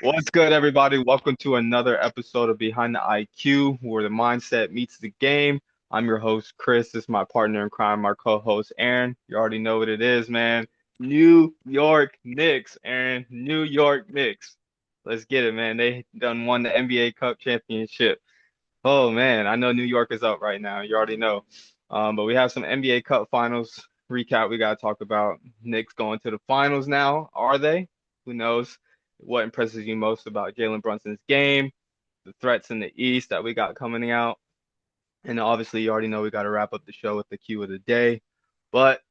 What's good, everybody? Welcome to another episode of Behind the IQ, where the mindset meets the game. I'm your host, Chris. This is my partner in crime, our co-host, Aaron. You already know what it is, man. New York Knicks, Aaron. New York Knicks. Let's get it, man. They done won the NBA Cup championship. Oh, man. I know New York is up right now. You already know. But we have some NBA Cup finals recap we got to talk about. Knicks going to the finals now. Are they? Who knows? What impresses you most about Jalen Brunson's game, the threats in the East that we got coming out, and obviously you already know we got to wrap up the show with the cue of the day. But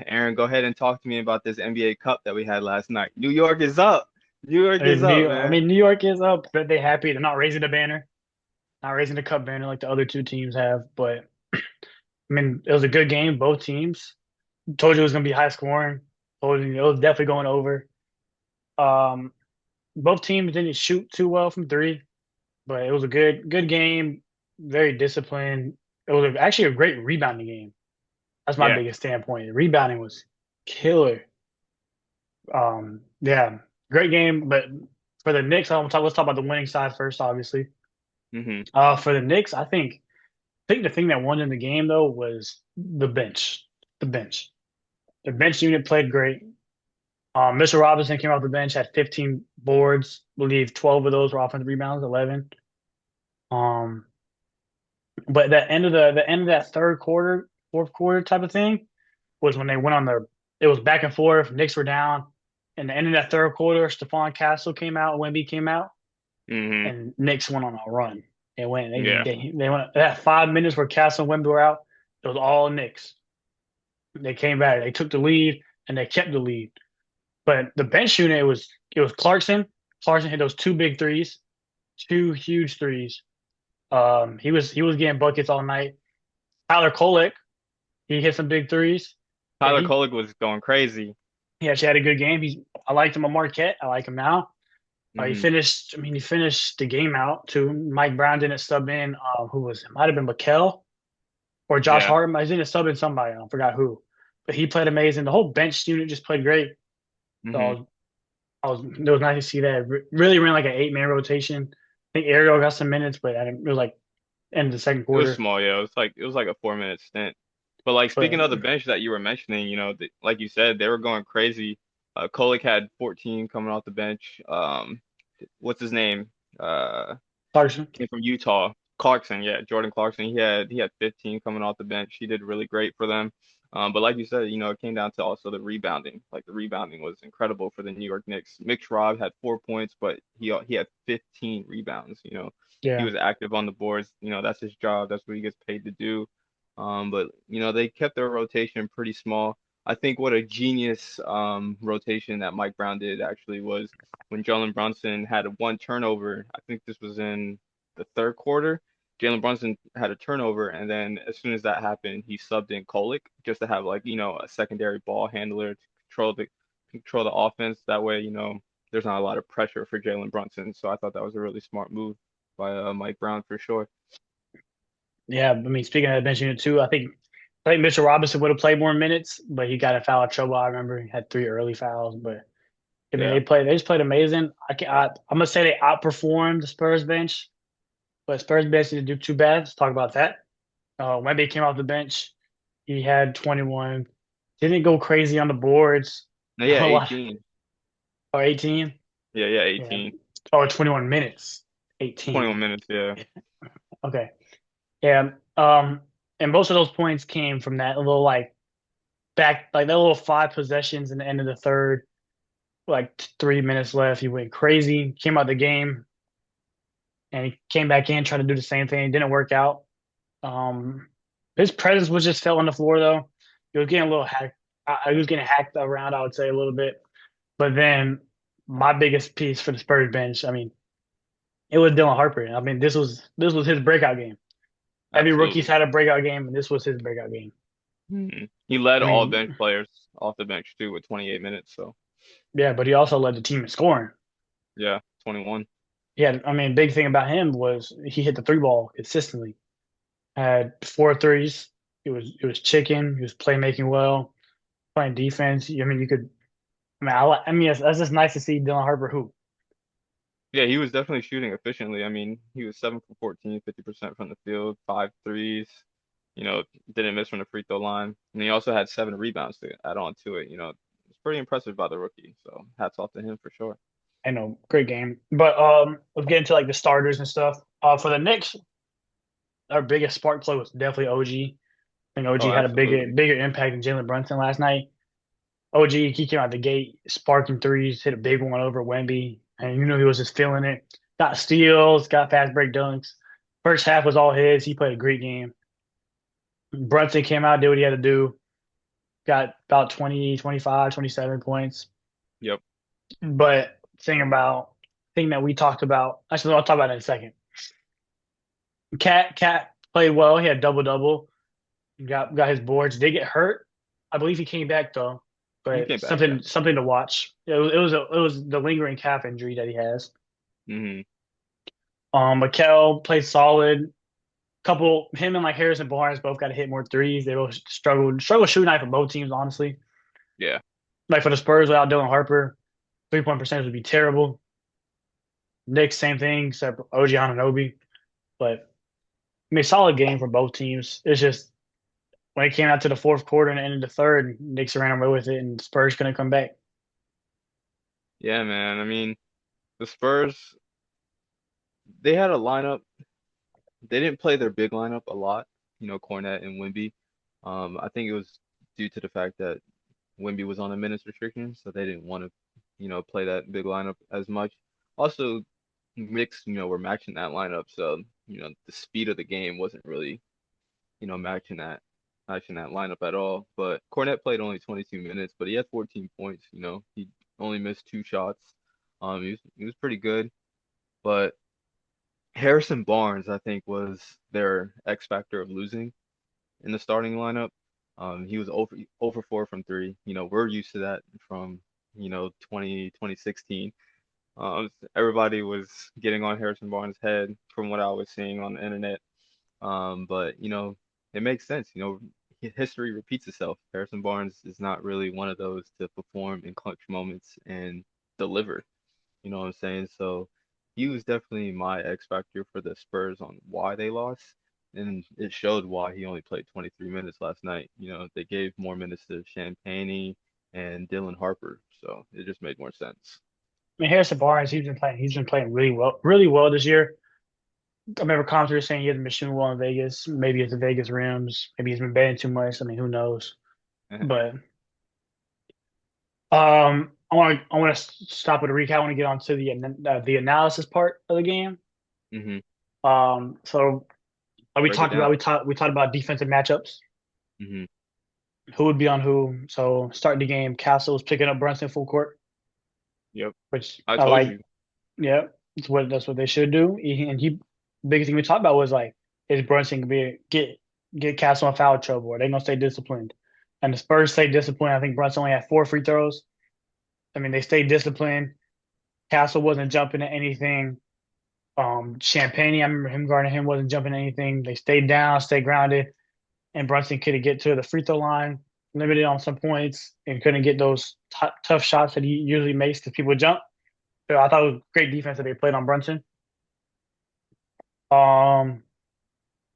Aaron, go ahead and talk to me about this NBA Cup that we had last night. New York is up. New York is up, man. New York is up, but they happy. They're not raising the banner, not raising the cup banner like the other two teams have. But it was a good game. Both teams told you it was going to be high scoring. Told you it was definitely going over. Um, both teams didn't shoot too well from three, but it was a good game. Very disciplined. It was actually a great rebounding game. That's my Yeah. biggest standpoint. The rebounding was killer. Yeah, great game. But for the Knicks, let's talk about the winning side first, obviously. Hmm. For the Knicks, I think the thing that won in the game though was the bench. The bench. The bench unit played great. Mr. Robinson came off the bench, had 15 boards. I believe 12 of those were offensive rebounds, 11. Um, but the end of that third quarter, fourth quarter type of thing was when they went on their. It was back and forth. Knicks were down. And the end of that third quarter, Stephon Castle came out, Wemby came out, Hmm. and Knicks went on a run. They went. Yeah. They went that 5 minutes where Castle and Wemby were out. It was all Knicks. They came back. They took the lead and they kept the lead. But the bench unit it was Clarkson. Clarkson hit those two big threes, two huge threes. He was getting buckets all night. Tyler Kolek, he hit some big threes. Yeah, Tyler Kolek was going crazy. he actually had a good game. I liked him at Marquette. I like him now. He Hmm. finished. I mean, he finished the game out too. Mike Brown didn't sub in. Who was it? Might have been McKell or Josh Yeah. Hart. I didn't sub in somebody. I forgot who. But he played amazing. The whole bench unit just played great. So Hmm. it was nice to see that. Really ran like an 8-man rotation. I think Ariel got some minutes, but I didn't. It was like end of the second It was quarter. small, yeah. It was like a 4 minute stint. But like But speaking of the bench that you were mentioning, like you said, they were going crazy. Kolek had 14 coming off the bench. What's his name? Uh, Clarkson, Came from Utah. Clarkson, yeah, Jordan Clarkson. He had 15 coming off the bench. He did really great for them. But like you said, it came down to also the rebounding. Like the rebounding was incredible for the New York Knicks. Mitch Rob had 4 points, but he had 15 rebounds. He yeah, was active on the boards. That's his job. That's what he gets paid to do. But they kept their rotation pretty small. I think what a genius rotation that Mike Brown did actually was when Jalen Brunson had one turnover. I think this was in the third quarter. Jalen Brunson had a turnover, and then as soon as that happened, he subbed in Kolek just to have like a secondary ball handler to control the offense. That way, there's not a lot of pressure for Jalen Brunson. So I thought that was a really smart move by Mike Brown for sure. yeah. I mean, speaking of the bench unit too, I think Mitchell Robinson would have played more minutes, but he got in foul trouble. I remember he had three early fouls, but I mean, Yeah. they just played amazing. I'm gonna say they outperformed the Spurs bench, but Spurs bench didn't do too bad. Let's talk about that. Wemby came off the bench. He had 21. Didn't go crazy on the boards. No, yeah, A lot. 18. Or 18. Yeah, yeah, Yeah. 18. Oh, 21 minutes. 21 18. minutes, yeah. Okay. Yeah. And most of those points came from that little like that little five possessions in the end of the third. Like 3 minutes left. He went crazy. Came out the game and he came back in trying to do the same thing. Didn't work out. Um, his presence was just fell on the floor though. He was getting a little hacked. He was getting hacked around, I would say a little bit. But then my biggest piece for the Spurs bench, I mean, it was Dylan Harper. I mean, this was his breakout game. Every rookie's Absolutely. had a breakout game, and this was his breakout game. Mhm. He led I all bench mean, players off the bench too with 28 minutes. So yeah, but he also led the team in scoring. yeah, 21. Yeah, I mean, big thing about him was he hit the three ball consistently. Had four threes. It was chicken. He was playmaking well, playing defense. I mean, you could. I mean, that's just nice to see Dylan Harper hoop. Yeah, he was definitely shooting efficiently. I mean, he was 7 for 14, 50% from the field, five threes. Didn't miss from the free throw line. And he also had 7 rebounds to add on to it. It's pretty impressive by the rookie. So hats off to him for sure. I know, great game. But let's get into like the starters and stuff. For the Knicks, our biggest spark play was definitely OG. I think Oh, OG had a bigger absolutely. bigger impact than Jalen Brunson last night. OG, he came out the gate sparking threes, hit a big one over Wemby, and you know he was just feeling it. Got steals, got fast break dunks. First half was all his. He played a great game. Brunson came out, did what he had to do. Got about 20, 25, 27 points. Yep. But thing that we talked about, actually, I'll talk about it in a second. Cat played well. He had double double. Got his boards. Did get hurt. I believe he came back though, He but came back, yeah. something to watch. It was the lingering calf injury that he has. Hmm. Mikel played solid. Couple him and like Harrison Barnes both got to hit more threes. They both struggled shooting night for both teams, honestly. Yeah. Like for the Spurs without Dylan Harper, 3-point percentage would be terrible. Knicks, same thing, except OG Anunoby. But I mean, solid game for both teams. It's just when it came out to the fourth quarter and ended the third, Knicks ran away with it, and Spurs couldn't come back. Yeah, man. I mean, the Spurs, they had a lineup. They didn't play their big lineup a lot, Cornette and Wemby. I think it was due to the fact that Wemby was on a minutes restriction, so they didn't want to, play that big lineup as much. Also, Knicks, were matching that lineup, so the speed of the game wasn't really, matching that lineup at all. But Cornette played only 22 minutes, but he had 14 points. He only missed 2 shots. He was pretty good, but Harrison Barnes, I think, was their X factor of losing in the starting lineup. He was over 4 from three. We're used to that from, 2016. Everybody was getting on Harrison Barnes' head from what I was seeing on the internet. But it makes sense. History repeats itself. Harrison Barnes is not really one of those to perform in clutch moments and deliver. You know what I'm saying? So he was definitely my X factor for the Spurs on why they lost. And it showed why he only played 23 minutes last night. They gave more minutes to Champagne and Dylan Harper. So it just made more sense. I mean, Harrison Barnes, he's been playing really well this year. I remember commenters saying he hasn't been shooting well in Vegas. Maybe it's the Vegas rims. Maybe he's been betting too much. I mean, who knows? But I want to stop with a recap. I want to get on to the analysis part of the game. Hmm. So we Break it talked about down. we talked about defensive matchups. Hmm. Who would be on who? So starting the game, Castle was picking up Brunson full court, Yep. which I I told like. you. Yeah, that's what they should do. And biggest thing we talked about was like, is Brunson gonna get Castle in foul trouble? Are they gonna stay disciplined? And the Spurs stayed disciplined. I think Brunson only had 4 free throws. I mean, they stayed disciplined. Castle wasn't jumping at anything. Champagne, I remember him guarding him, wasn't jumping at anything. They stayed down, stayed grounded, and Brunson couldn't get to the free throw line, limited on some points, and couldn't get those tough shots that he usually makes because people jump. So I thought it was great defense that they played on Brunson. Um,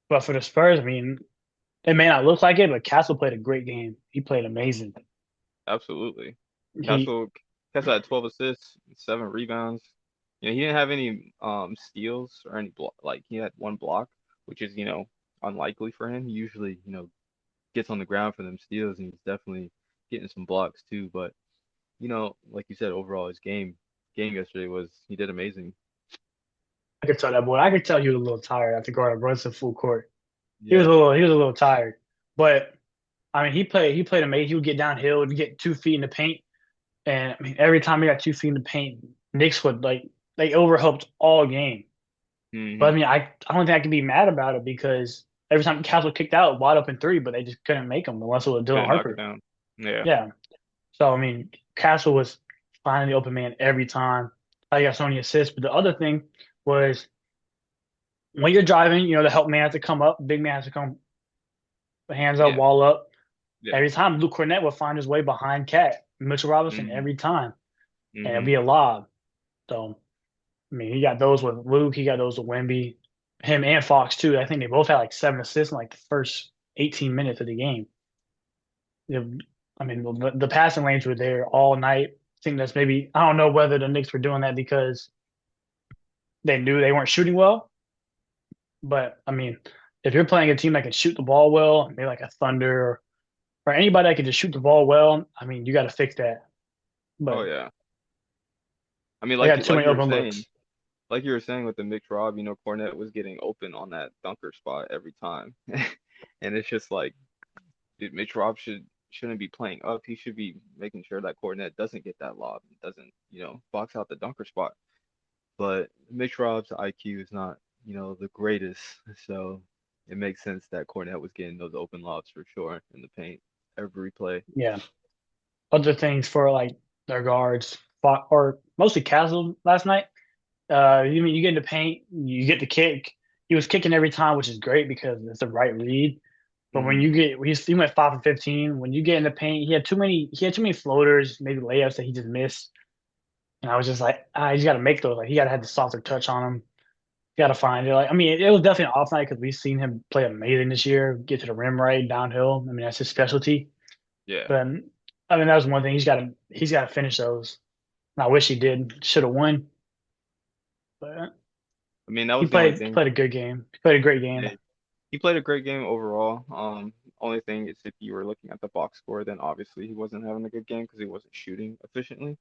but for the Spurs, I mean, it may not look like it, but Castle played a great game. He played amazing. Absolutely. He Castle Castle had 12 assists, 7 rebounds. He didn't have any steals or any block. Like he had 1 block, which is, unlikely for him. He usually, gets on the ground for them steals, and he's definitely getting some blocks too. But like you said, overall his game yesterday was he did amazing. I could tell that boy. I could tell he was a little tired after guarding Brunson full court. Yeah. He was a little tired, but I mean, he played amazing. He would get downhill and get 2 feet in the paint, and I mean, every time he got 2 feet in the paint, Knicks would like they overhelped all game. But Hmm. I mean, I don't think I can be mad about it because every time Castle kicked out, wide open three, but they just couldn't make them unless it was Dylan Couldn't knock it Harper. down. Yeah. Yeah. So I mean, Castle was finding the open man every time. I got so many assists. But the other thing was when you're driving, the help man has to come up, big man has to come hands up, Yeah. wall up. Yeah. Every time Luke Cornett would find his way behind Cat, Mitchell Robinson Hmm. every time, and it'd Hmm. be a lob. So I mean, he got those with Luke. He got those with Wemby, him and Fox too. I think they both had like 7 assists in like the first 18 minutes of the game. I mean, the passing lanes were there all night. I think that's maybe I don't know whether the Knicks were doing that because they knew they weren't shooting well, but I mean, if you're playing a team that can shoot the ball well, maybe like a Thunder or anybody that can just shoot the ball well, I mean, you got to fix that. Oh But yeah. I mean, they got too many open looks. like you were saying with the mixed Rob, Cornette was getting open on that dunker spot every time, and it's just like, dude, Mitch Rob shouldn't be playing up. He should be making sure that Cornette doesn't get that lob, doesn't box out the dunker spot. But Mitch Rob's IQ is not the greatest, so it makes sense that Cornette was getting those open lobs for sure in the paint every play. Yeah. Other things for like their guards, or mostly Castle last night. You mean you get in the paint, you get the kick. He was kicking every time, which is great because it's the right read. But when Hmm. you get, he went 5 for 15. When you get in the paint, he had too many floaters, maybe layups that he just missed. And I was just like, he's got to make those. Like he got to have the softer touch on him. You got to find it. Like I mean, it was definitely an off night because we've seen him play amazing this year. Get to the rim right downhill. I mean, that's his specialty. Yeah. But I mean, that was one thing. He's got to finish those. And I wish he did. Should have won. But I mean, that he was the only played thing. played a good game. He played a great game. Yeah, he played a great game overall. Only thing is if you were looking at the box score, then obviously he wasn't having a good game because he wasn't shooting efficiently.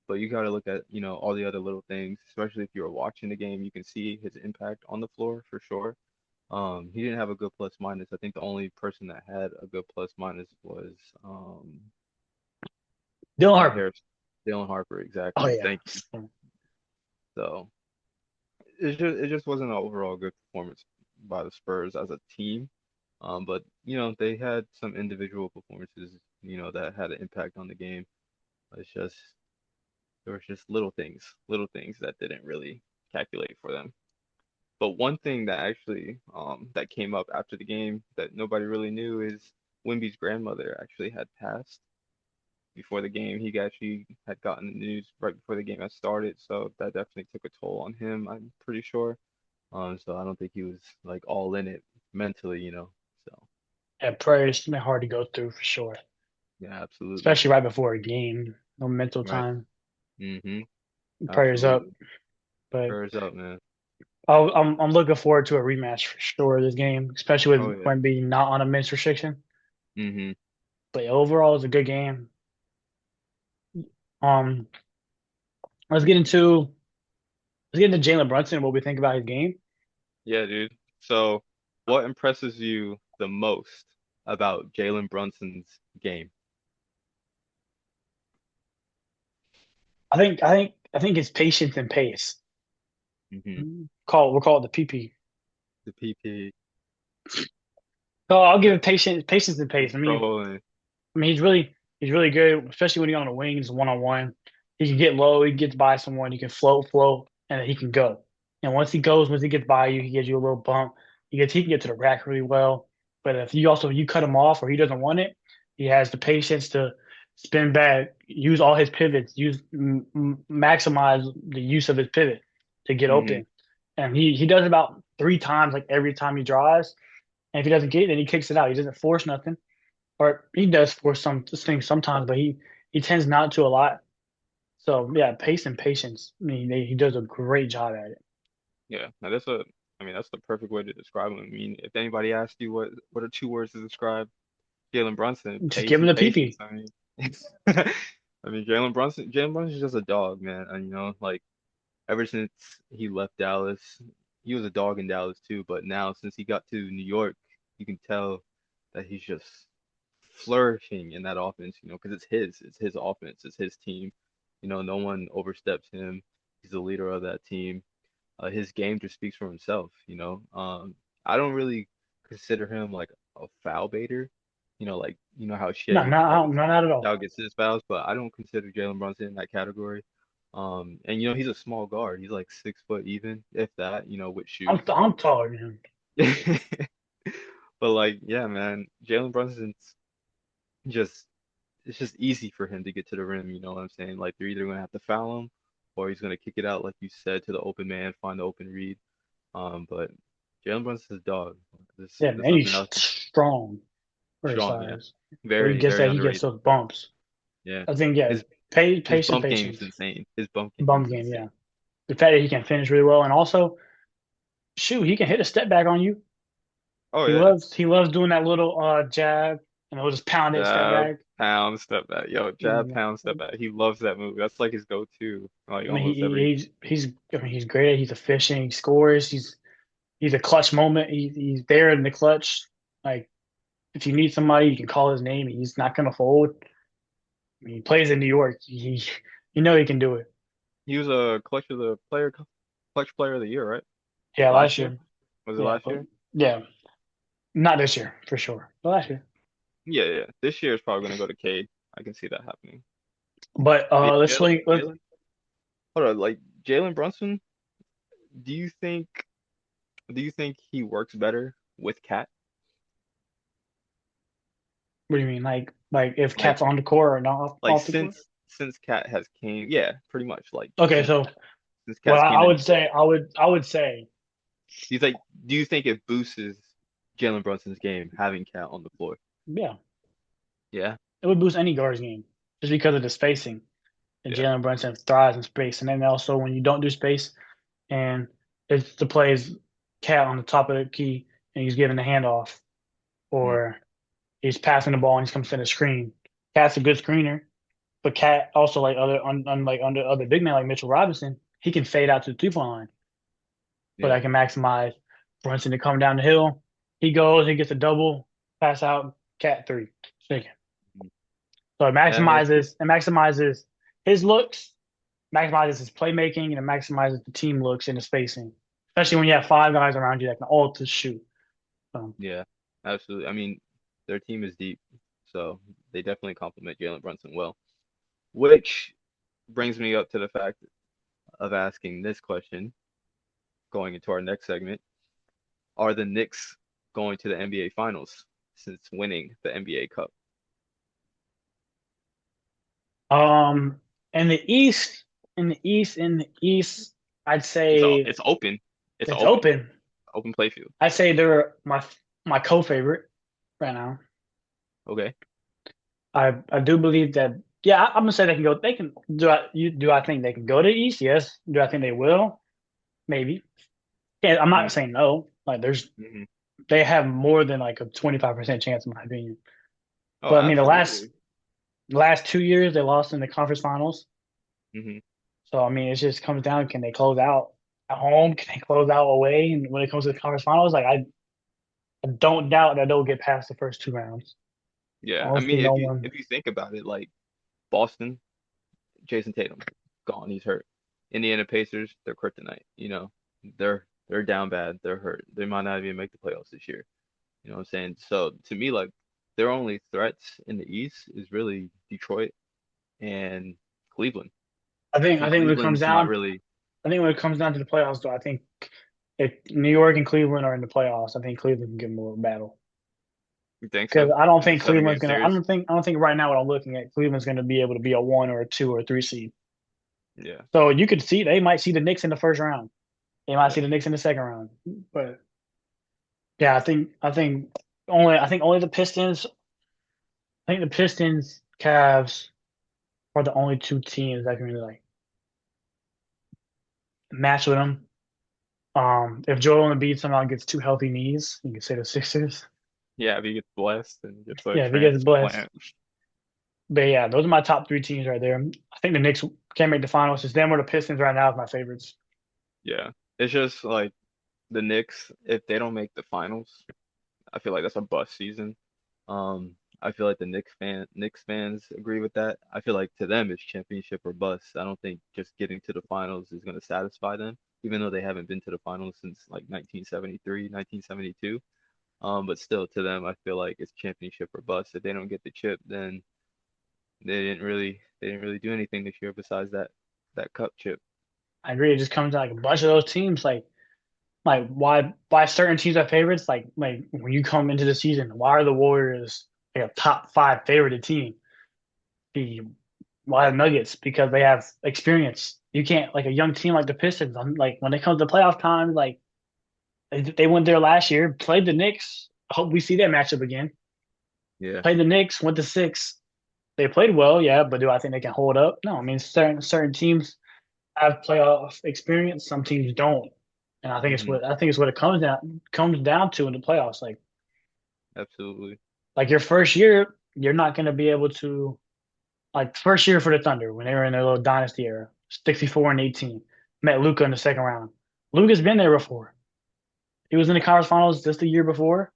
But you got to look at, all the other little things, especially if you were watching the game, you can see his impact on the floor for sure. He didn't have a good plus minus. I think the only person that had a good plus minus was Dylan not Harper. Harris, Dylan Harper, Oh exactly. yeah. Thank you. So it just wasn't an overall good performance by the Spurs as a team. But they had some individual performances, that had an impact on the game. It's just there was just little things that didn't really calculate for them. But one thing that actually that came up after the game that nobody really knew is Wimby's grandmother actually had passed before the game. He actually had gotten the news right before the game had started, so that definitely took a toll on him, I'm pretty sure. So I don't think he was like all in it mentally. So Yeah, prayers been hard to go through for sure, yeah, absolutely. especially right before a game. No mental Right. time. Mm-hmm. Prayers up. Absolutely. But Prayers up, man. I'm looking forward to a rematch for sure this game, especially Oh with yeah. Wemby not on a minutes restriction. Mm-hmm. But overall, it's a good game. Um, let's get into let's get into Jalen Brunson and what we think about his game. Yeah, dude. So what impresses you the most about Jalen Brunson's game? I think his patience and pace. Mm-hmm. We'll call it the PP. The PP, Oh, I'll give the it patience and pace. controlling. I mean, he's really good, especially when he's on the wings, one on one. He can get low, he can get by someone, he can float, and he can go. And once he gets by you, he gives you a little bump. He can get to the rack really well. But if you cut him off or he doesn't want it, he has the patience to spin back, use all his pivots, maximize the use of his pivot to get Mm-hmm. open. And he does it about 3 times, like every time he drives. And if he doesn't get it, then he kicks it out. He doesn't force nothing, or he does for some things sometimes, but he tends not to a lot. So yeah, pace and patience. I mean, he does a great job at it. Yeah. Now I mean, that's the perfect way to describe him. I mean, if anybody asked you what are two words to describe Jalen Brunson, Just give pace him and the patience. PP. I mean, I mean, Jalen Brunson's just a dog, man. And like ever since he left Dallas, he was a dog in Dallas too. But now since he got to New York, you can tell that he's just flourishing in that offense. Because it's his offense, it's his team. No one oversteps him. He's the leader of that team. His game just speaks for himself. I don't really consider him like a foul baiter. Like how No, Shea no, always not at all. out gets his fouls, but I don't consider Jalen Brunson in that category. And he's a small guard. He's like 6 foot even, if that. With shoes. I'm taller than him. But like, yeah, man, Jalen Brunson's just it's just easy for him to get to the rim. You know what I'm saying? Like they're either gonna have to foul him or he's gonna kick it out like you said to the open man, find the open read. But Jalen Brunson's a dog. Yeah, There's and nothing he's else. strong for his Strong, yeah. size. But Very, very he gets underrated. those bumps. Yeah. I think yeah, His his pace and bump game is patience. insane. His bump game Bump is game, insane. yeah. The fact that he can finish really well, and also shoot, he can hit a step back on you. Oh yeah. He loves doing that little jab, and he'll just pound it step Jab, back. pound, step back. Yo, jab, And, pound, step back. He loves that move. That's like his go-to. Like I mean, almost every. he's great. He's efficient. He scores. He's a clutch moment. He's there in the clutch. Like if you need somebody, you can call his name. He's not gonna fold. I mean, he plays in New York. You know he can do it. He was a clutch player of the year, right? Yeah, Last last year? year. Was it Yeah, last but year? yeah, not this year for sure. But last year. Yeah, yeah. This year is probably gonna go to Cade. I can see that happening. But let's swing. Jalen, hold on, like Jalen Brunson. Do you think do you think he works better with Cat? What do you mean? Like if Like Cat's on the court or not like off the court? since Cat has came, yeah, pretty much. Like Okay, so since what Cat's came I in, would say, I would say, do you think it boosts Jalen Brunson's game having Cat on the floor? yeah, Yeah, it would boost any guard's game just because of the spacing. And yeah. Jalen Brunson thrives in space. And then also when you don't do space and it's the plays Cat on the top of the key and he's giving the handoff Mm, or he's passing the ball and he's coming to the screen. Cat's a good screener, but Cat also like unlike under other big men like Mitchell Robinson, he can fade out to the 3 point line. But yeah. I can maximize Brunson to come down the hill. He goes, he gets a double, pass out, Cat three. Stick it. Mm. So Yeah, I mean it's true. it maximizes his looks, maximizes his playmaking, and it maximizes the team looks and the spacing. Especially when you have five guys around you that can all to shoot. So Yeah, absolutely. I mean, their team is deep, so they definitely complement Jalen Brunson well. Which brings me up to the fact of asking this question, going into our next segment. Are the Knicks going to the NBA Finals since winning the NBA Cup? um in the East, in the East, I'd say It's open. It's it's open. open. Open playfield. I'd say they're my co-favorite right now. Okay. I do believe that. Yeah, I'm gonna say they can go. They can. Do I think they can go to the East? Yes. Do I think they will? Maybe. Yeah, I'm not Mm-hmm. saying no. Like Hmm. they have more than like a 25% chance in my opinion. Oh, But I mean, absolutely. the last 2 years they lost in the conference finals. Hmm. So I mean, it just comes down: can they close out at home? Can they close out away? And when it comes to the conference finals, like I don't doubt that they'll get past the first 2 rounds. I Yeah. I don't see mean, no one. if you think about it, like Boston, Jason Tatum, gone. He's hurt. Indiana Pacers, they're kryptonite. They're down bad. They're hurt. They might not even make the playoffs this year. You know what I'm saying? So to me, like their only threats in the East is really Detroit and Cleveland. I And think when it comes Cleveland's not down, really. I think when it comes down to the playoffs, though, I think if New York and Cleveland are in the playoffs, I think Cleveland can give them a little battle. You think Because so? I don't It's a think seven Cleveland's game gonna. series. I don't think right now what I'm looking at, Cleveland's gonna be able to be a one or a two or a three seed. Yeah, So you could see they might see the Knicks in the first round. They might see yeah, the Knicks in the second round. But yeah, I think only the Pistons. I think the Pistons, Cavs are the only two teams that can really like match with them. If Joel Embiid somehow gets two healthy knees, you can say the Sixers. yeah. If he gets blessed and gets a Yeah, if he gets blessed. transplant, But yeah, those are my top three teams right there. I think the Knicks can't make the finals. It's them or the Pistons right now is my favorites. yeah. It's just like the Knicks. If they don't make the finals, I feel like that's a bust season. I feel like the Knicks fans agree with that. I feel like to them it's championship or bust. I don't think just getting to the finals is going to satisfy them, even though they haven't been to the finals since like 1973, 1972. But still to them, I feel like it's championship or bust. If they don't get the chip, then they didn't really do anything this year besides that cup chip. I agree. It just comes down like a bunch of those teams. Like why certain teams are favorites? Like when you come into the season, why are the Warriors like a top five favorited team? The Why the Nuggets? Because they have experience. You can't like a young team like the Pistons. Like when it comes to playoff time, like they went there last year, played the Knicks. I hope we see that matchup again. Yeah. Played the Knicks, went to six. They played well, yeah, but do I think they can hold up? No. I mean, certain teams have playoff experience. Some teams don't, and Hmm. I think it's what it comes down to in the playoffs. Absolutely. Like your first year, you're not going to be able to like first year for the Thunder when they were in their little dynasty era, 64-18, met Luca in the second round. Luca's been there before. He was in the conference finals just the year before,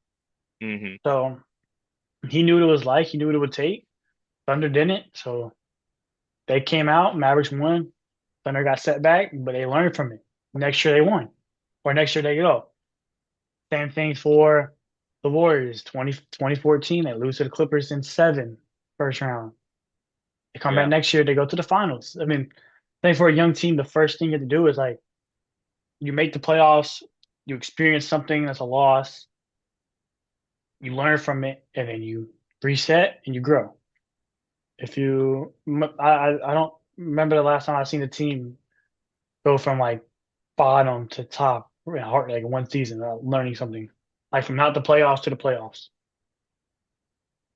Hmm. so he knew what it was like. He knew what it would take. Thunder didn't, so they came out. Mavericks won. Thunder got set back, but they learned from it. Next year they won, or next year they go. Same thing for the Warriors. 2014, they lose to the Clippers in seven, first round. They come back Yeah. next year, they go to the finals. I mean, I think for a young team, the first thing you have to do is like you make the playoffs, you experience something that's a loss, you learn from it, and then you reset and you grow. If you, I don't remember the last time I seen a team go from like bottom to top in like one season without learning something, like from not the playoffs to the playoffs.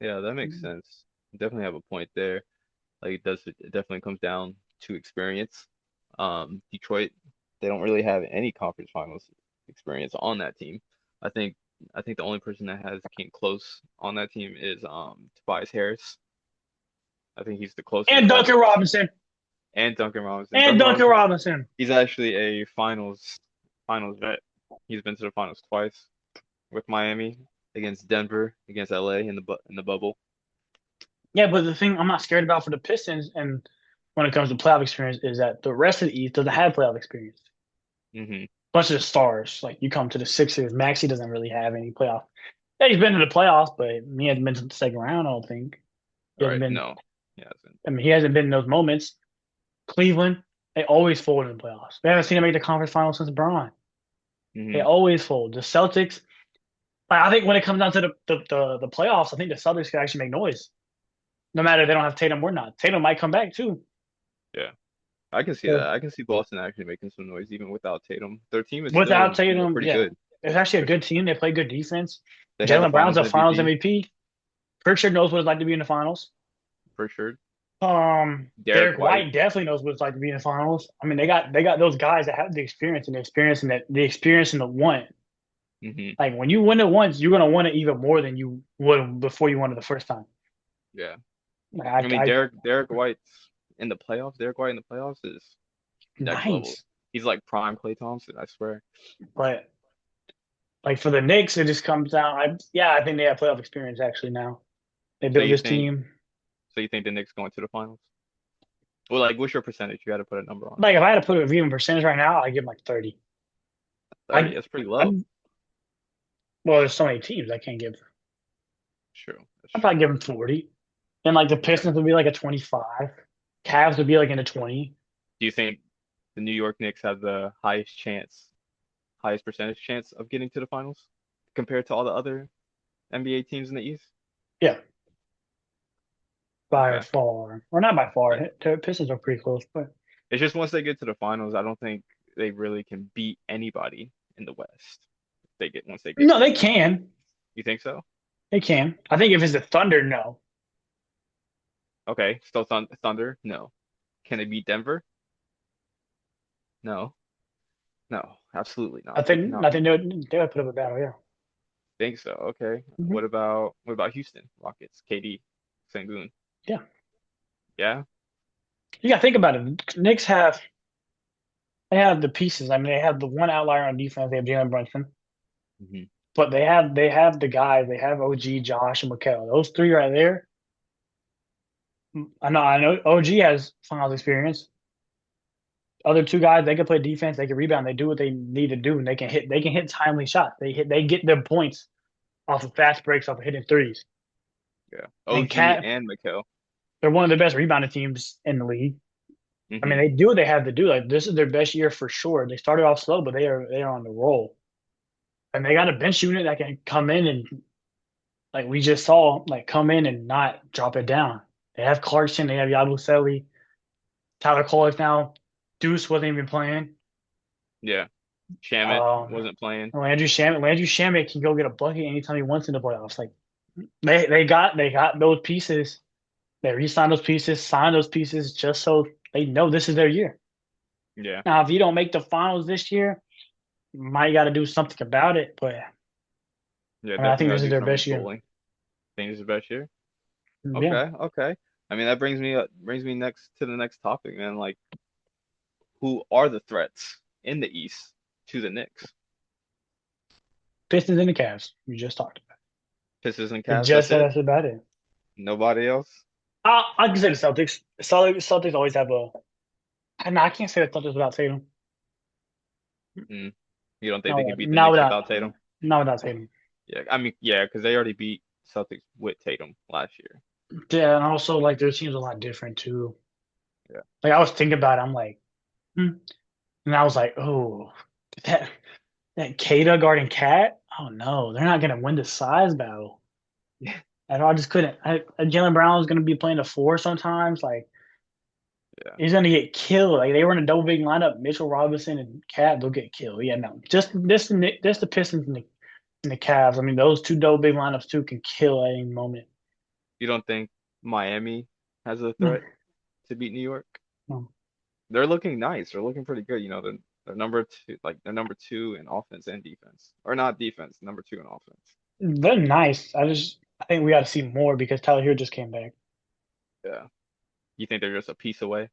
Yeah, that makes sense. Definitely have a point there. Like it definitely comes down to experience. Detroit, they don't really have any conference finals experience on that team. I think I think the only person that has came close on that team is Tobias Harris. I think he's the closest And one. Duncan Robinson, And Duncan Robinson. and Duncan Duncan Robinson, Robinson. he's actually a finals vet. He's been to the finals twice with Miami, against Denver, against LA in the bubble. Yeah, but the thing I'm not scared about for the Pistons, and when it comes to playoff experience, is that the rest of the East doesn't have playoff experience. Hmm. Bunch of the stars, like you come to the Sixers, Maxey doesn't really have any playoff. Yeah, he's been to the playoffs, but he hasn't been to the second round. I don't think he All hasn't right, been. no, he hasn't. I mean, he hasn't been in those moments. Cleveland, they always fold in the playoffs. We haven't seen him make the conference finals since Braun. They Hmm. always fold. The Celtics, like, I think when it comes down to the playoffs, I think the Celtics can actually make noise, no matter if they don't have Tatum or not. Tatum might come back too. Yeah. I can see So that. I can see Boston actually making some noise even without Tatum. Their team is without still, Tatum, pretty yeah, good. it's actually a For sure. good team. They play good defense. They had the Jalen Brown's Finals a Finals MVP MVP. Pritchard knows what it's like to be in the finals. for sure. Derek Derek White. White definitely knows what it's like to be in the finals. I mean, they got those guys that have the experience and the want. Hmm. Like when you win it once, you're gonna want it even more than you would before you won it the first time. Yeah. I Like mean, Derek White's in the playoffs. Derek White in the playoffs is next level. nice, He's like prime Klay Thompson, I swear. but like for the Knicks, it just comes down. I think they have playoff experience actually now. They So built you this think team. so you think the Knicks going to the finals? Well, like, what's your percentage? You got to put a number on it. Like if I had to put a even percentage right now, I'd give them like 30. 30. I, That's pretty I low. well, there's so many teams I can't give. True. That's I'd probably true. give them 40. And like the Yeah. Pistons would be like a 25. Cavs would be like in the 20. Do you think the New York Knicks have the highest percentage chance of getting to the finals compared to all the other NBA teams in the East? Yeah, by Okay. far. Or not by far. Yeah. The Pistons are pretty close, but It's just once they get to the finals, I don't think they really can beat anybody in the West. Once they get no, to the they finals. can. You think so? They can. I think if it's the Thunder, no. Okay. Still Thunder? No. Can they beat Denver? No. No. Absolutely not. They I cannot. think they would put up a battle, yeah. Think so. Okay. Hmm. What about Houston Rockets? KD, Sengun. Yeah. Yeah. You gotta think about it. Knicks they have the pieces. I mean, they have the one outlier on defense. They have Jalen Brunson. Hmm. But they have the guys. They have OG, Josh, and Mikal. Those three right there. I know OG has finals experience. Other two guys, they can play defense, they can rebound, they do what they need to do, and they can hit timely shots. They get their points off of fast breaks, off of hitting threes. Yeah. And OG Cat, and Mikal. they're one of the best rebounding teams in the league. I mean, Hmm. they do what they have to do. Like this is their best year for sure. They started off slow, but they are on the roll. And they got a bench unit that can come in and like we just saw, like come in and not drop it down. They have Clarkson, they have Yabusele, Tyler Cole now. Deuce wasn't even playing. Yeah. Shamit Um, wasn't playing. Landry Shamet can go get a bucket anytime he wants in the playoffs. Like they got those pieces. They re-signed those pieces, signed those pieces just so they know this is their year. Yeah. Now, if you don't make the finals this year, you might got to do something about it. But Yeah, I mean, I definitely think gotta this is do their some best year. retooling. Think this is the best year? Yeah, Okay, okay. I mean, that brings me next to the next topic, man. Like, who are the threats in the East to the Knicks? Pistons and the Cavs. We just talked about Pistons and it. Cavs, Just that's said it? that's about it. Nobody else? I can say the Celtics. Celtics always have a. No, I can't say the Celtics without Tatum. Mm. You don't think No, they can beat the not Knicks without, without Tatum? not without Tatum. Yeah, I mean, yeah, because they already beat Celtics with Tatum last year. Yeah, and also like their team's a lot different too. Yeah. Like I was thinking about it, I'm like, and I was like, oh, that that Kada guarding Cat. Oh no, they're not gonna win the size battle. And I just couldn't. Jalen Brown was gonna be playing the four sometimes. Like Yeah. he's gonna get killed. Like they were in a double big lineup. Mitchell Robinson and Cat, they'll get killed. Yeah, no, just the Pistons and the Cavs. I mean, those two double big lineups too can kill at any moment. You don't think Miami has a Hmm. threat to beat New York? No. They're looking nice. They're looking pretty good. They're number two, like they're number two in offense and defense, or not defense, number two in offense. They're nice. I think we got to see more because Tyler Hero just came back. Yeah. You think they're just a piece away?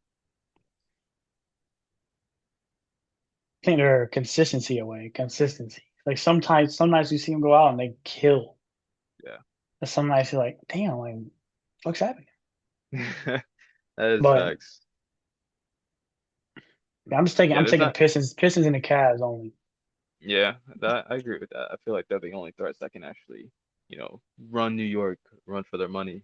I think they're consistency away. Consistency. Like sometimes you see them go out and they kill. Yeah. And some nights you're like, damn, like what's happening? That is But facts. yeah, I'm just taking Yeah, I'm there's taking not. Pistons and the Cavs only. Yeah, that I agree with that. I feel like they're the only threats that can actually, run New York, run for their money.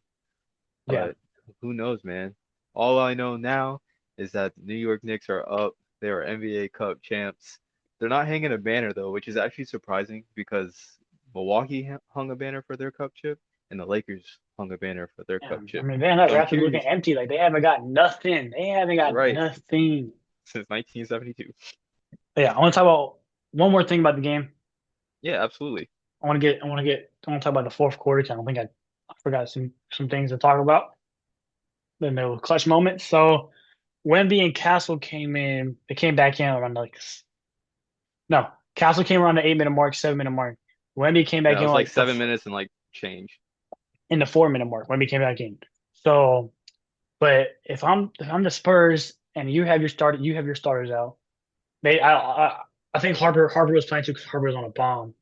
Yeah. But who knows, man? All I know now is that the New York Knicks are up. They are NBA Cup champs. They're not hanging a banner though, which is actually surprising because Milwaukee hung a banner for their cup chip and the Lakers hung a banner for their Yeah. cup I chip. mean, man, that So I'm Raptors looking curious. empty. Like they haven't got nothing. They haven't got Right, nothing. since 1972. But yeah, I want to talk about one more thing about the game. Yeah, absolutely. I want to talk about the fourth quarter. 'Cause I forgot some things to talk about. Then there were clutch moments. So Wemby and Castle came in. They came back in around like no, Castle came around the 8 minute mark, 7 minute mark. Wemby came Yeah, back it in was like like 7 minutes and like change. in the 4 minute mark. Wemby came back in. So, but if I'm the Spurs and you have your starters out. I think Harper was playing too because Harper was on a bomb.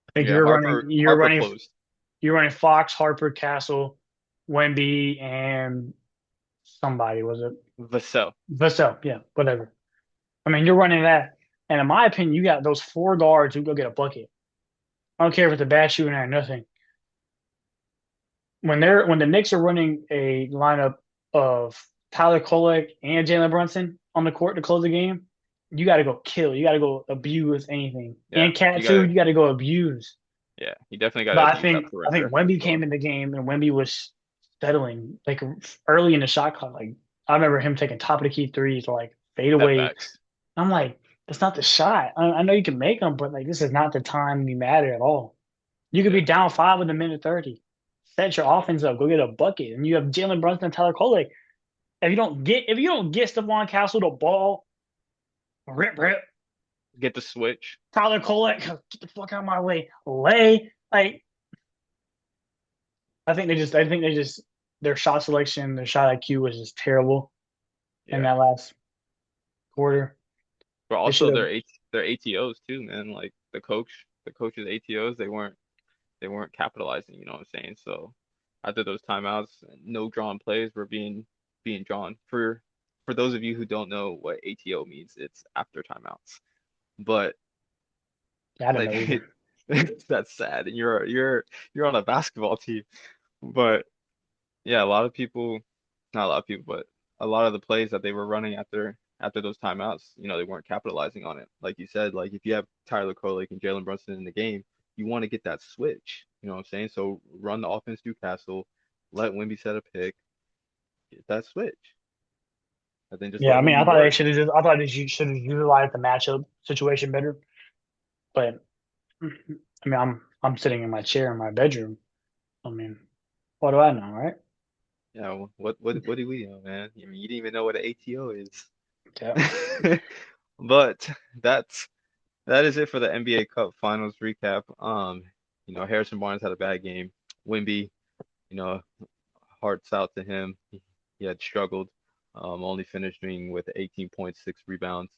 I think Yeah, Harper closed. you're running Fox, Harper, Castle, Wemby, and somebody was it Vassell. Vassell? Yeah, whatever. I mean, you're running that, and in my opinion, you got those four guards who go get a bucket. I don't care if it's a bad shooting or nothing. When the Knicks are running a lineup of Tyler Kolek and Jalen Brunson on the court to close the game, you got to go kill. You got to go abuse anything. Yeah, And Cat you too, gotta. you got to go abuse. Yeah, you definitely gotta But abuse that I think perimeter for Wemby came sure. in the game and Wemby was settling like early in the shot clock. Like I remember him taking top of the key threes or like fade Step away. backs. I'm like, that's not the shot. I know you can make them, but like this is not the time you matter at all. You could be Yeah, down five with a minute 30. Set your offense up, go get a bucket, and you have Jalen Brunson and Tyler Kolek. If you don't get Stephon Castle the ball, rip, get the switch. Tyler Kolek, get the fuck out of my way, lay. Like I think they just their shot selection, their shot IQ was just terrible in Yeah, that last quarter. but They should also have. their ATOs too, man. Like the coach's ATOs, they weren't capitalizing. You know what I'm saying? So after those timeouts, no drawn plays were being drawn. For those of you who don't know what ATO means, it's after timeouts. But I don't like know either. that's sad, and you're on a basketball team. But yeah, a lot of people, not a lot of people, but a lot of the plays that they were running after those timeouts, they weren't capitalizing on it. Like you said, like if you have Tyler Kolek and Jalen Brunson in the game, you want to get that switch. You know what I'm saying? So run the offense through Castle, let Wemby set a pick, get that switch. I think just Yeah, let I mean, Wemby work. I thought they should have utilized the matchup situation better. But I mean, I'm sitting in my chair in my bedroom. I mean, what do I know, right? Yeah, what do we know, man? I mean, you didn't even know what an ATO is. Yeah, But that's that is it for the NBA Cup Finals recap. Harrison Barnes had a bad game. Wemby, you know, hearts out to him. He had struggled, only finishing with 18.6 rebounds.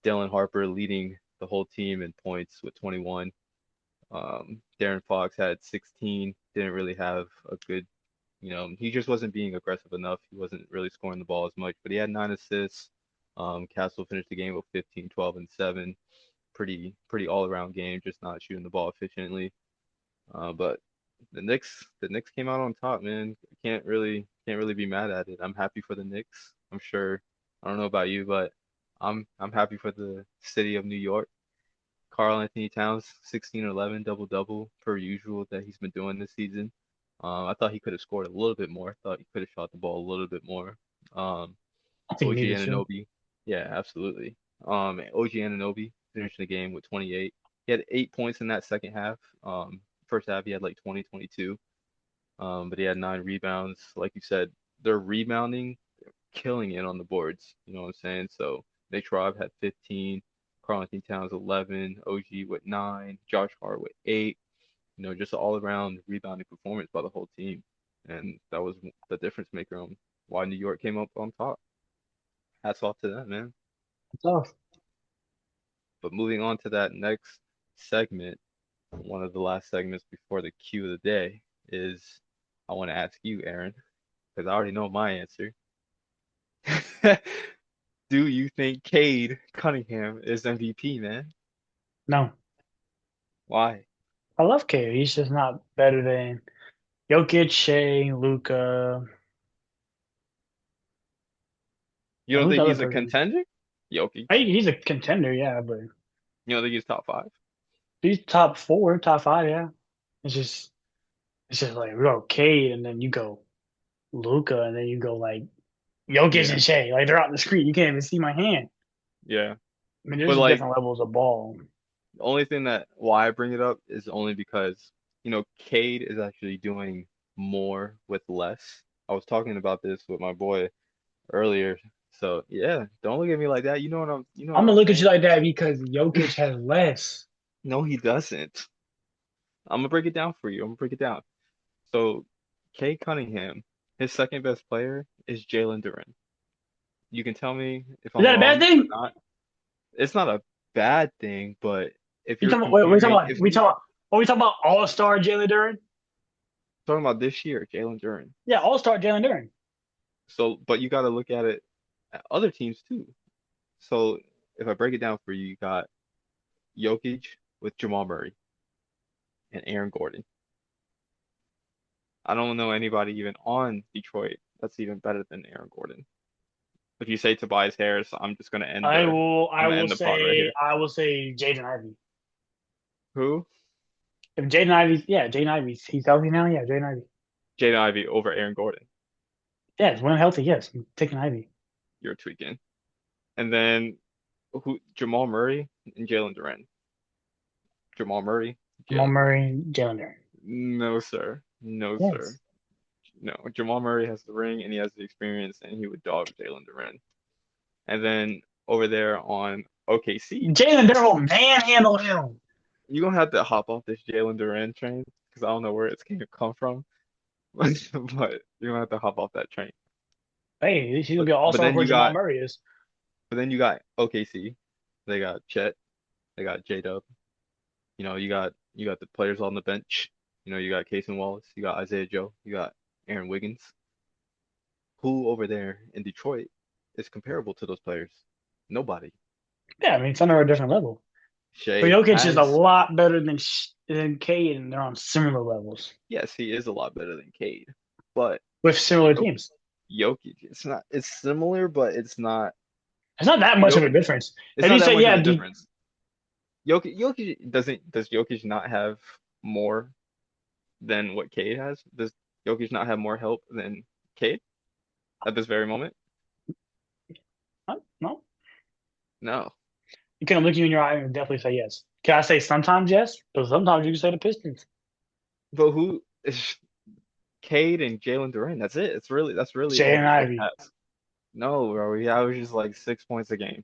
Dylan Harper leading the whole team in points with 21. Darren Fox had 16. Didn't really have a good, he just wasn't being aggressive enough. He wasn't really scoring the ball as much, but he had 9 assists. Castle finished the game with 15, 12, and 7. Pretty all around game, just not shooting the ball efficiently. But the Knicks came out on top, man. Can't really be mad at it. I'm happy for the Knicks. I'm sure. I don't know about you, but I'm happy for the city of New York. Karl Anthony Towns, 16-11, double double per usual that he's been doing this season. I thought he could have scored a little bit more. I thought he could have shot the ball a little bit more. Um, I think he OG needed to. Anunoby, yeah, absolutely. OG Anunoby finished the game with 28. He had 8 points in that second half. First half he had like 20, 22. But he had 9 rebounds. Like you said, they're rebounding, killing it on the boards. You know what I'm saying? So Nick Robb had 15, Karl Anthony Towns 11, OG with 9, Josh Hart with 8. Just all around rebounding performance by the whole team, and that was the difference maker on why New York came up on top. Hats off to them, man. Tough. But moving on to that next segment, one of the last segments before the cue of the day is I want to ask you, Aaron, because I already know my answer. Do you think Cade Cunningham is MVP, man? No, Why? I love Cade. He's just not better than Jokic, Shea, Luca. You don't Who's think the other he's a person? contender? Jokic. He's a contender, yeah, but You don't think he's top five? he's top four, top five, yeah. It's just it's just like we go Cade and then you go Luca and then you go like Jokic Yeah, and Shea. Like they're out the screen. You can't even see my hand. yeah. I mean, there's But just like different levels of ball. the only thing that why I bring it up is only because, Cade is actually doing more with less. I was talking about this with my boy earlier. So yeah, don't look at me like that. You know what I'm I'm gonna look at you saying? like that because Jokic has less. No, he doesn't. I'm gonna break it down for you. I'm gonna break it down. So, Cade Cunningham, his second best player is Jalen Duren. You can tell me if Is I'm that a bad wrong or thing? not. It's not a bad thing, but if You you're talking about? Wait, comparing, if we you talking about? Are we talking about All Star Jalen Duren? talking about this year, Jalen Duren. Yeah, All Star Jalen Duren. So, but you got to look at it at other teams too. So, if I break it down for you, you got Jokic with Jamal Murray and Aaron Gordon. I don't know anybody even on Detroit that's even better than Aaron Gordon. If you say Tobias Harris, I'm just gonna end I the will. I'm gonna end the pod right here. I will say Jaden Ivey. Who? If Jaden Ivey, yeah, Jaden Ivey, he's healthy now. Yeah, Jaden Ivey. Jaden Ivey over Aaron Gordon. Yes, when healthy, yes, I'm taking Ivy. You're tweaking. And then who? Jamal Murray and Jalen Duren. Jamal Murray, Jamal Jalen Duren. Murray, Jalen Duren. No, sir. No, sir. Yes, No. Jamal Murray has the ring and he has the experience and he would dog Jalen Duren. And then over there on OKC, Jalen Duren will manhandle him. you're gonna have to hop off this Jalen Duren train because I don't know where it's gonna come from, but you're gonna have to hop off that train. Hey, he's gonna But be an All but Star then before you Jamal got Murray is. but then you got OKC. They got Chet. They got J Dub. You got the players on the bench. You got Casey Wallace. You got Isaiah Joe. You got Aaron Wiggins. Who over there in Detroit is comparable to those players? Nobody. Yeah, I mean, it's under a different level. But Shea Jokic is a has, lot better than Cade, and they're on similar levels yes, he is a lot better than Cade, but with similar Jokic, teams. Jokic, it's similar, but It's not that much of a Jokic, difference. it's If not you that say, much of yeah, a difference. Does Jokic not have more than what Cade has? Does Jokic not have more help than Cade at this very moment? No. You can look you in your eye and definitely say yes. Can I say sometimes yes? But sometimes you can say the Pistons. But who is Cade and Jalen Duran? That's it. That's really all Jay the and Knicks Ivy. has. No, bro. He averages like 6 points a game.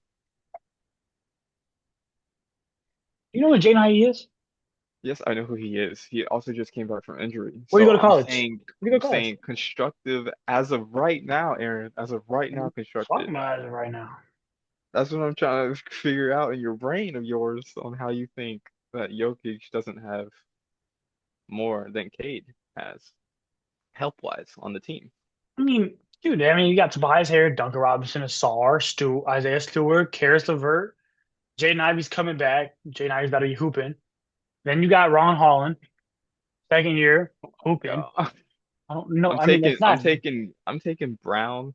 You know what Jay and Ivy is? Yes, I know who he is. He also just came back from injury. Where do you So go to college? Where do you I'm go to college? saying constructive as of right now, Aaron. As of right now, Fuck constructive. my eyes right now. That's what I'm trying to figure out in your brain of yours on how you think that Jokic doesn't have more than Cade has help wise on the team. I mean, dude, I mean, you got Tobias Harris, Duncan Robinson, Asar, Isaiah Stewart, Karis LeVert, Jaden Ivey's coming back. Jaden Ivey's about to be hooping. Then you got Ron Holland, second year, hooping. Yeah. I don't know. I'm I mean, taking it's I'm not. taking I'm taking Brown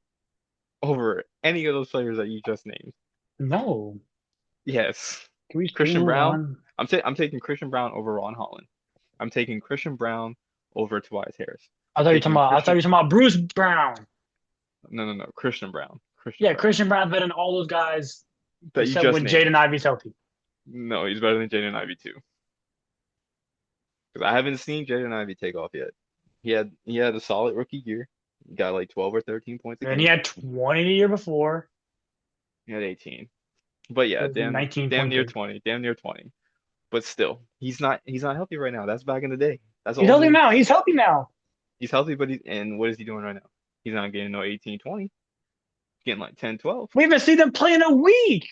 over any of those players that you just named. No. Yes. Can we Christian move Brown. on? I'm taking Christian Brown over Ron Holland. I'm taking Christian Brown over Tobias Harris. I I'm thought you were talking taking about. I thought you Christian were talking about Bruce Brown. no, Christian Brown. Christian Yeah, Brown. Christian Brown's better than all those guys That you except just when named. Jaden Ivey's healthy. No, he's better than Jaden Ivey too. Because I haven't seen Jaden Ivey take off yet. He had a solid rookie year. He got like 12 or 13 points a And then he game. had 20 the year before. He had 18. But It yeah, was damn near 19.3. 20, damn near 20. But still, he's not healthy right now. That's back in the day. That's He's all healthy the now. He's healthy now. he's healthy, but and what is he doing right now? He's not getting no 18, 20. He's getting like 10, 12. We haven't seen them play in a week.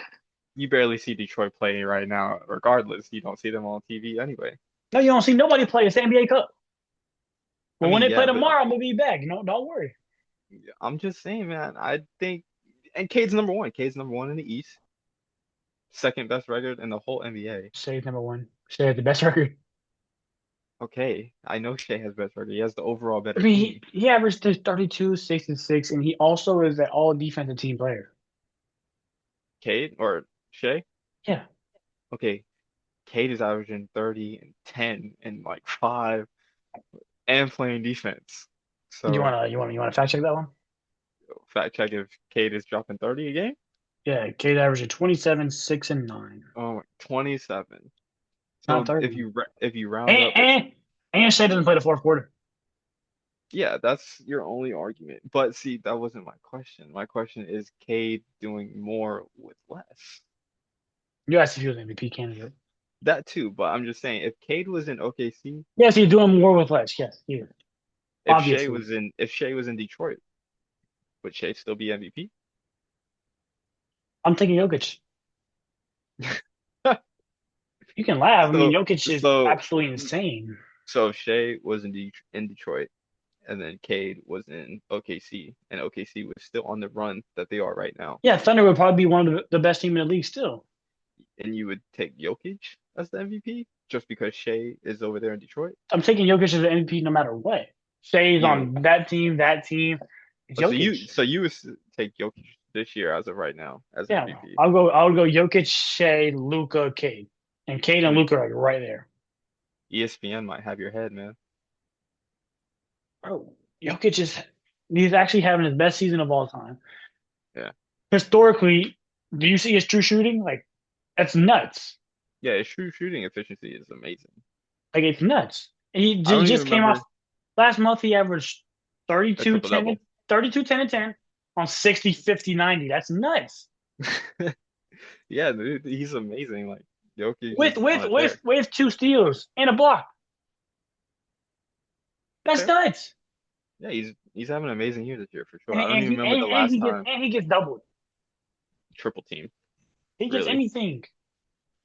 You barely see Detroit play right now, regardless. You don't see them on TV anyway. No, you don't see nobody play. It's the NBA Cup. I But when mean, they play yeah, but tomorrow, I'm gonna be back. No, don't worry. I'm just saying, man. I think, and Cade's number one. Cade's number one in the East, second best record in the whole NBA. Shay's number one. Shay has the best record. Okay, I know Shea has best record. He has the overall I better mean, team. he averaged 32, 6, and 6, and he also is an all defensive team player. Cade or Shea? Yeah. Okay, Cade is averaging 30 and 10 and like 5 and playing defense. You So, wanna you wanna you wanna fact check that one? fact check if Cade is dropping 30 a game. Yeah, Cade averaged 27, 6, and 9. Oh, 27. Not So 30. if you round And up, it's and and Shay doesn't play the fourth quarter. yeah, that's your only argument. But see, that wasn't my question. My question is Cade doing more with less? You asked if he was MVP candidate. That too, but I'm just saying if Cade was in OKC, Yes, he's doing more with less. Yes, he is. Obviously. If Shea was in Detroit, would Shea still be MVP? I'm taking Jokic. You can laugh. I mean, So Jokic is so absolutely insane. so if Shea was in Detroit and then Cade was in OKC and OKC was still on the run that they are right now, Yeah, Thunder would probably be one of the best team in the league still. and you would take Jokic as the MVP just because Shea is over there in Detroit? I'm taking Jokic as the MVP no matter what. Shay's You would on that team, that team. It's oh, so Jokic. you would take Jokic this year as of right now as Yeah, MVP. I'll go Jokic, Shay, Luca, Cade. And Cade I and mean, Luca are right there. ESPN might have your head, man. Bro, Jokic is he's actually having his best season of all time. Yeah. Historically, do you see his true shooting? Like, that's nuts. Yeah, his true shooting efficiency is amazing. Like, it's nuts. I He don't even just came off remember last month. He averaged a 32, triple 10, and double. 32, 10, and 10 on 60, 50, 90. That's nuts. Yeah, dude, he's amazing. Like Jokic With is with on a with tear. with two steals and a block. That's Okay. nuts. Yeah, he's having an amazing year this year for sure. And, I don't and even he remember the last time and he gets doubled. triple team, He gets really. anything.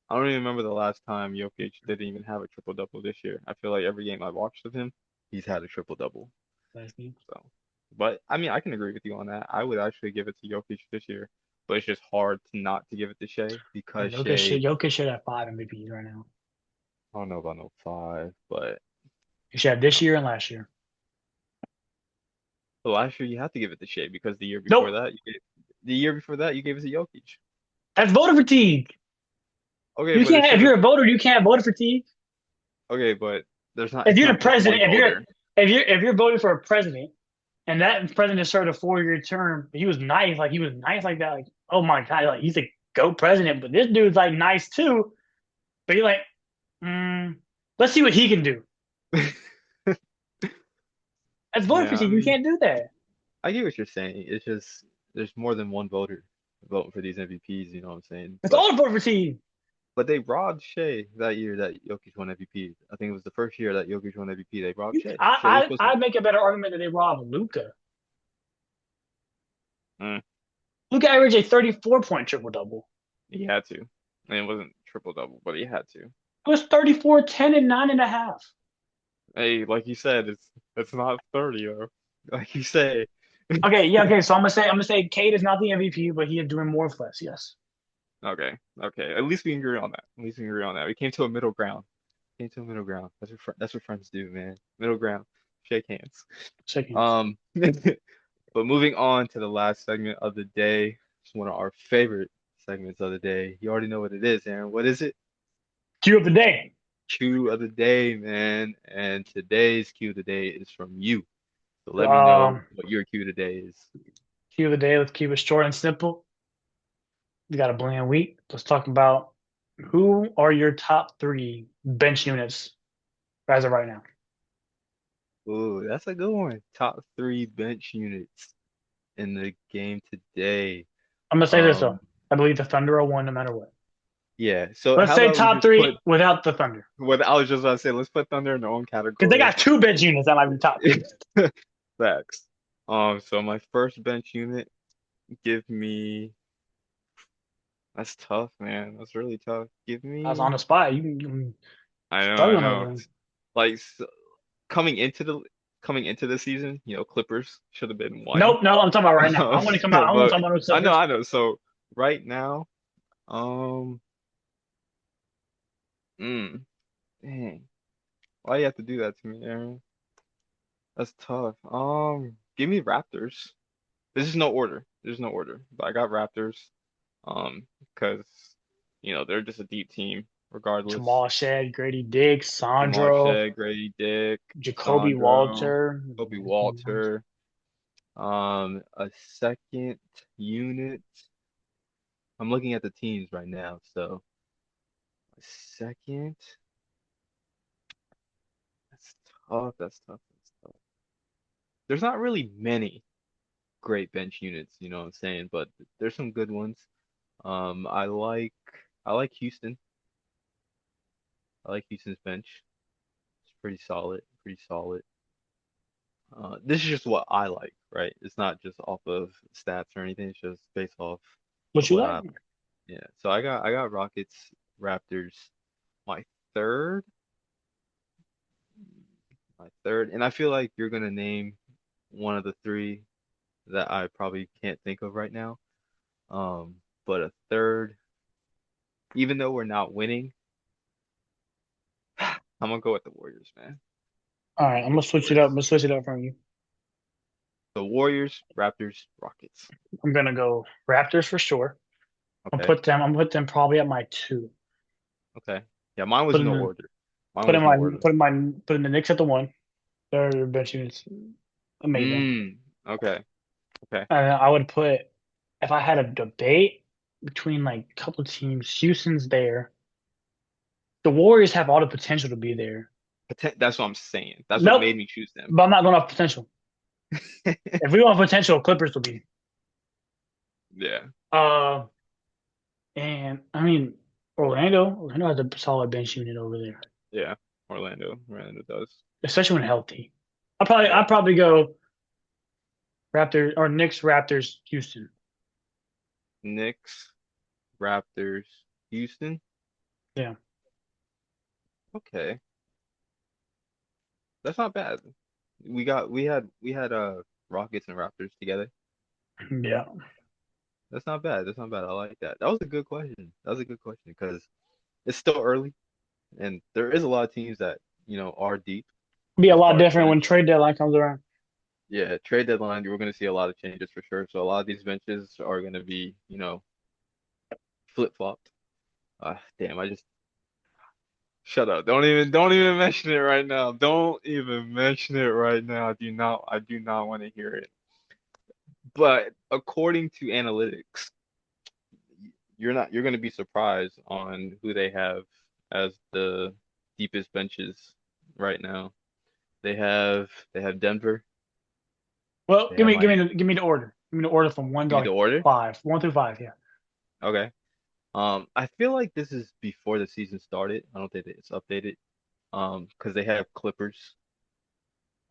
I don't even remember the last time Jokic didn't even have a triple double this year. I feel like every game I've watched of him, he's had a triple double. Last game. So, but I mean, I can agree with you on that. I would actually give it to Jokic this year, but it's just hard to not to give it to Shea Yeah, because Shea, Jokic should have 5 MVPs right now. I don't know about no 5, but He should have this year and last year. the last year you have to give it to Shea because Nope. the year before that you gave it to Jokic. That's voter fatigue. Okay, You but it can't if should have. you're a voter, you can't have voter fatigue. Okay, but there's not. If It's you're the not just one president, voter. if you're voting for a president and that president served a 4-year term, he was nice, like he was nice like that, like oh my god, like he's like go president, but this dude's like nice too. But you're like, mm, let's see what he can do. As voting for Yeah, I team, you mean, can't do that. I get what you're saying. It's just there's more than one voter voting for these MVPs, you know what I'm saying? It's all voting for team. But they robbed Shea that year that Jokic won MVP. I think it was the first year that Jokic won MVP. They robbed Shea. Shea was supposed to. I'd make a better argument that they robbed Luca. Mm, Luca averaged a 34-point triple double. he had to. And it wasn't triple double, but he had to. It was 34, 10, and 9.5. Hey, like you said, it's not 30, yo. Like you say. Okay, yeah, okay. So I'm gonna say Cade is not the MVP, but he is doing more with less. Yes. Okay, okay. At least we can agree on that. At least we can agree on that. We came to a middle ground. Came to a middle ground. That's what friends do, man. Middle ground. Shake hands. Seconds. Um, but moving on to the last segment of the day. It's one of our favorite segments of the day. You already know what it is, Aaron. What is it? Cue of the day. Cue of the day, man. And today's cue of the day is from you. So let me know Um, what your cue of the day is. Cue of the day. Let's keep it short and simple. We got a bland week. Let's talk about who are your top three bench units as of right now. Ooh, that's a good one. Top three bench units in the game today. I'm gonna say this Um, though. I believe the Thunder are one no matter what. yeah. So Let's how say about we top just put three without the Thunder. what I was just about to say, let's put Thunder in their own Because they category. got two bench units that might be top three. Facts. So my first bench unit, give me that's tough, man. That's really tough. Give I was on me the spot. You I struggling over know. there. Like coming into the season, Clippers should have been one. Nope, no, I'm talking about right now. I want to come out. I want to But talk about those I know, Sixers. I know. So right now, um, mm, dang, why you have to do that to me, Aaron? That's tough. Give me Raptors. There's no order. There's no order. But I got Raptors. Because they're just a deep team, regardless. Jamal Shed, Grady Dick, Jamal Sandro, Shea, Grady Dick, Jacoby Sandro, Walter. Kobe Walter. A second unit. I'm looking at the teams right now, so a second. That's tough. That's tough. That's tough. There's not really many great bench units, you know what I'm saying, but there's some good ones. I like Houston. I like Houston's bench. It's pretty solid, pretty solid. This is just what I like, right? It's not just off of stats or anything. It's just based off What of you what like? I like. Yeah. So I got Rockets, Raptors, my third, my third, and I feel like you're gonna name one of the three that I probably can't think of right now. Um, but a third, even though we're not winning, I'm gonna go with the Warriors, man. All right, I'm Go gonna with the switch it up. I'm Warriors. gonna switch it up from you. The Warriors, Raptors, Rockets. I'm gonna go Raptors for sure. Okay. I'm gonna put them probably at my two. Okay. Yeah, mine was Put in no the order. Mine put in was no my order. put in my put in the Knicks at the one. Their bench units amazing. Okay. Okay. And I would put if I had a debate between like a couple of teams, Houston's there. The Warriors have all the potential to be there. That's what I'm saying. That's what Nope, made me choose them. but I'm not going off potential. If we want potential, Clippers will be. Yeah. Uh, and I mean Orlando has a solid bench unit over there, Yeah. Orlando does. especially when healthy. Yeah. I'd probably go Raptors or Knicks, Raptors, Houston. Knicks, Raptors, Houston. Yeah, Okay. That's not bad. We had Rockets and Raptors together. yeah. That's not bad. That's not bad. I like that. That was a good question. That was a good question because it's still early and there is a lot of teams that, are deep Be a as lot far as different when bench. trade deadline comes around. Yeah, trade deadline, we're going to see a lot of changes for sure. So a lot of these benches are going to be, flip-flopped. Damn, I just shut up. Don't even mention it right now. Don't even mention it right now. I do not want to hear it. But according to analytics, you're gonna be surprised on who they have as the deepest benches right now. They have Denver, Well, they give have me give Miami. me the, give me the order. Give me the order from one to Give me the like order. five, 1 through 5. Yeah. Okay. I feel like this is before the season started. I don't think that it's updated. Because they have Clippers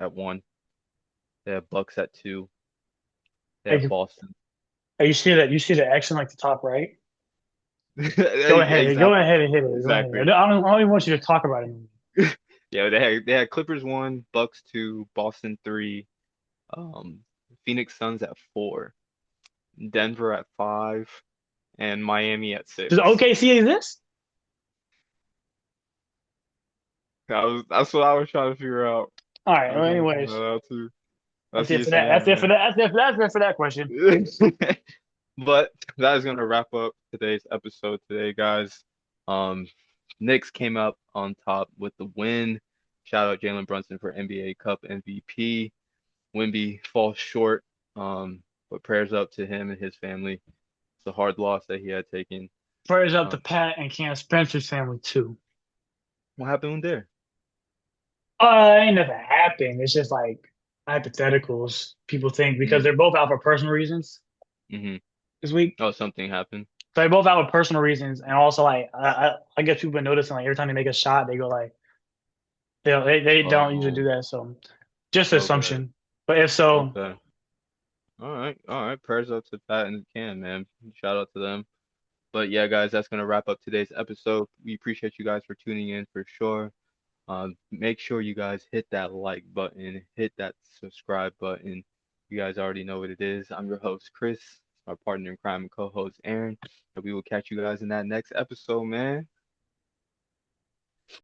at one, they have Bucks at two, they have Like, Boston. you see that? You see the X in like the top right? Go ahead. Go Exactly. ahead and hit it. Go ahead. Exactly. I don't even want you to talk about it. Yeah, they had Clippers one, Bucks two, Boston three, um, Phoenix Suns at four, Denver at five, and Miami at Does six. OKC exist? That's what I was trying to figure out. All I right. was Well, trying to figure anyways, that out too. that's That's it for yes, that. man, That's it for man. that. That's it for that question. But that is gonna wrap up today's episode today, guys. Um, Knicks came up on top with the win. Shout out Jalen Brunson for NBA Cup MVP. Wimby falls short. But prayers up to him and his family. It's a hard loss that he had taken. Prayers up to Um, Pat and Cam Spencer's family too. what happened there? Ain't nothing happened. It's just like hypotheticals. People think because Mm, they're both out for personal reasons hmm this week. Oh, something happened. So they both out for personal reasons, and also like I guess people been noticing like every time they make a shot, they go like they don't usually do Oh, that. So just okay, assumption. But if so, okay. All right, all right. Prayers up to Pat and Cam, man. Shout out to them. But yeah, guys, that's gonna wrap up today's episode. We appreciate you guys for tuning in for sure. Make sure you guys hit that like button, hit that subscribe button. You guys already know what it is. I'm your host, Chris, my partner in crime and co-host, Aaron. And we will catch you guys in that next episode, man.